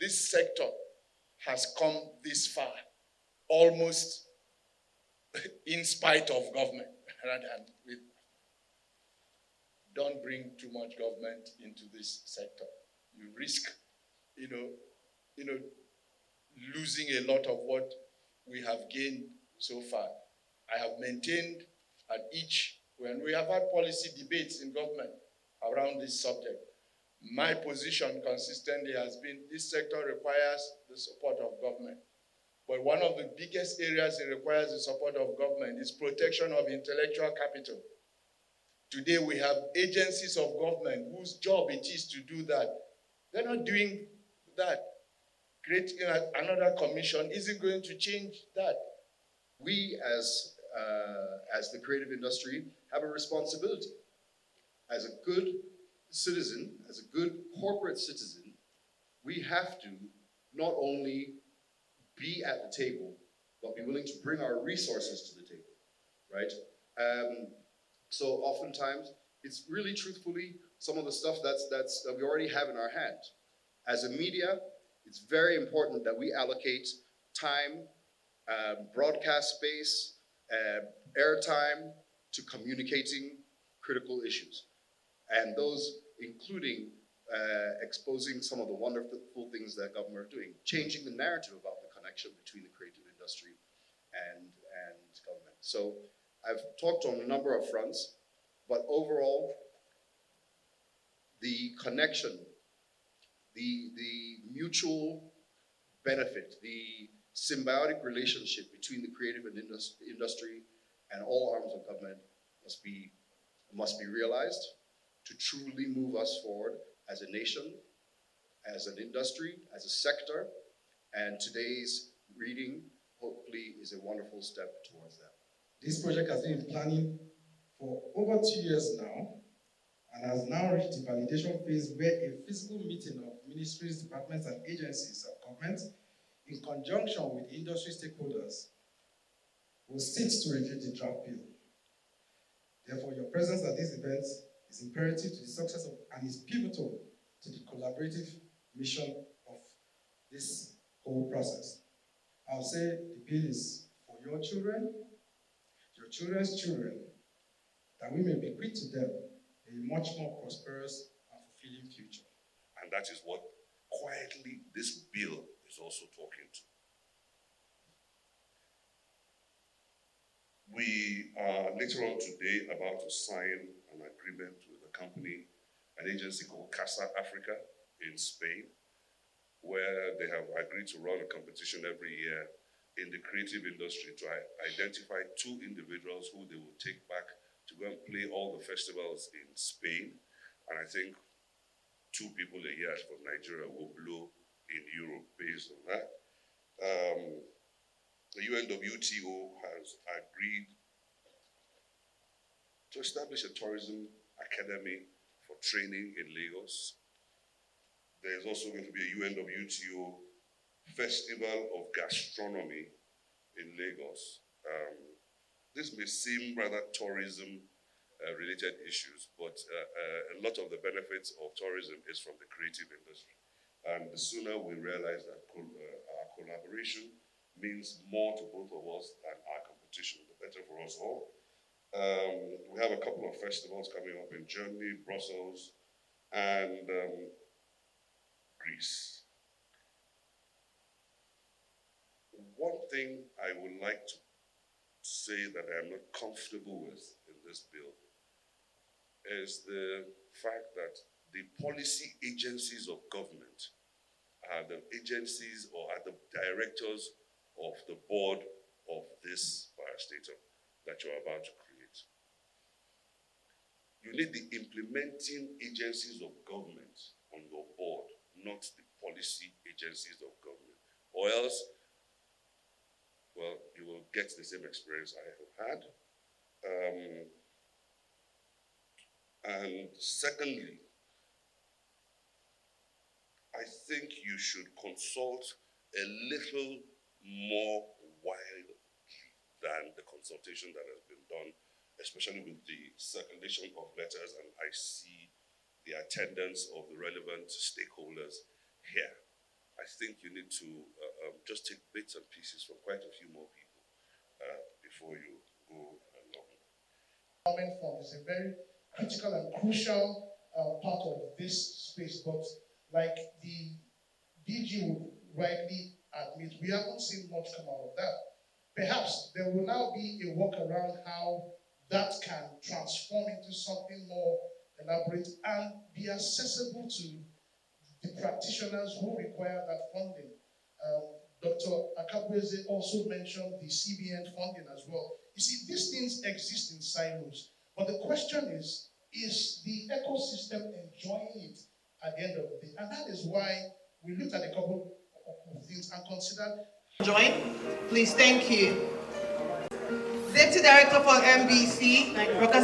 this sector has come this far, almost in spite of government. Don't bring too much government into this sector. You risk, losing a lot of what we have gained so far. I have maintained at each, when we have had policy debates in government around this subject, my position consistently has been this sector requires the support of government. But one of the biggest areas it requires the support of government is protection of intellectual capital. Today we have agencies of government whose job it is to do that. They're not doing that. Creating another commission isn't going to change that. We as the creative industry have a responsibility. As a good citizen, as a good corporate citizen, we have to not only be at the table, but be willing to bring our resources to the table, right? So oftentimes, it's really truthfully some of the stuff that we already have in our hands. As a media, it's very important that we allocate time, broadcast space, airtime to communicating critical issues. And those including exposing some of the wonderful things that government are doing, changing the narrative about the connection between the creative industry and government. So I've talked on a number of fronts, but overall, the connection, the mutual benefit, the symbiotic relationship between the creative industry and all arms of government must be realized to truly move us forward as a nation, as an industry, as a sector, and today's reading hopefully is a wonderful step towards that. This project has been in planning for over 2 years now and has now reached the validation phase where a physical meeting of ministries, departments, and agencies of government in conjunction with industry stakeholders will sit to review the draft bill. Therefore, your presence at this event is imperative to the success of and is pivotal to the collaborative mission of this whole process. I'll say the bill is for your children, your children's children, that we may bequeath to them a much more prosperous and fulfilling future. And that is what quietly this bill is also talking to. We are later on today about to sign an agreement with a company, an agency called Casa Africa in Spain, where they have agreed to run a competition every year in the creative industry to identify 2 individuals who they will take back to go and play all the festivals in Spain. And I think 2 people a year from Nigeria will blow in Europe based on that. The UNWTO has agreed to establish a tourism academy for training in Lagos. There's also going to be a UNWTO Festival of Gastronomy in Lagos. This may seem rather tourism-related issues, but a lot of the benefits of tourism is from the creative industry. And the sooner we realize that our collaboration means more to both of us than our competition, the better for us all. We have a couple of festivals coming up in Germany, Brussels, and Greece. One thing I would like to say that I am not comfortable with in this bill is the fact that the policy agencies of government are the agencies or are the directors of the board of this parastatal that you're about to create. You need the implementing agencies of government on your board, not the policy agencies of government. Or else, well, you will get the same experience I have had. And secondly, I think you should consult a little more widely than the consultation that has been done, especially with the circulation of letters, and I see the attendance of the relevant stakeholders here. I think you need to just take bits and pieces from quite a few more people before you go along. Endowment fund is a very critical and crucial part of this space, but like the DG would rightly admit, we haven't seen much come out of that. Perhaps there will now be a workaround how that can transform into something more elaborate and be accessible to the practitioners who require that funding. Dr. Akabweze also mentioned the CBN funding as well. You see, these things exist in silos, but the question is the ecosystem enjoying it at the end of the day? And that is why we looked at a couple of things and considered. Join, please, thank you. Deputy Director for MBC,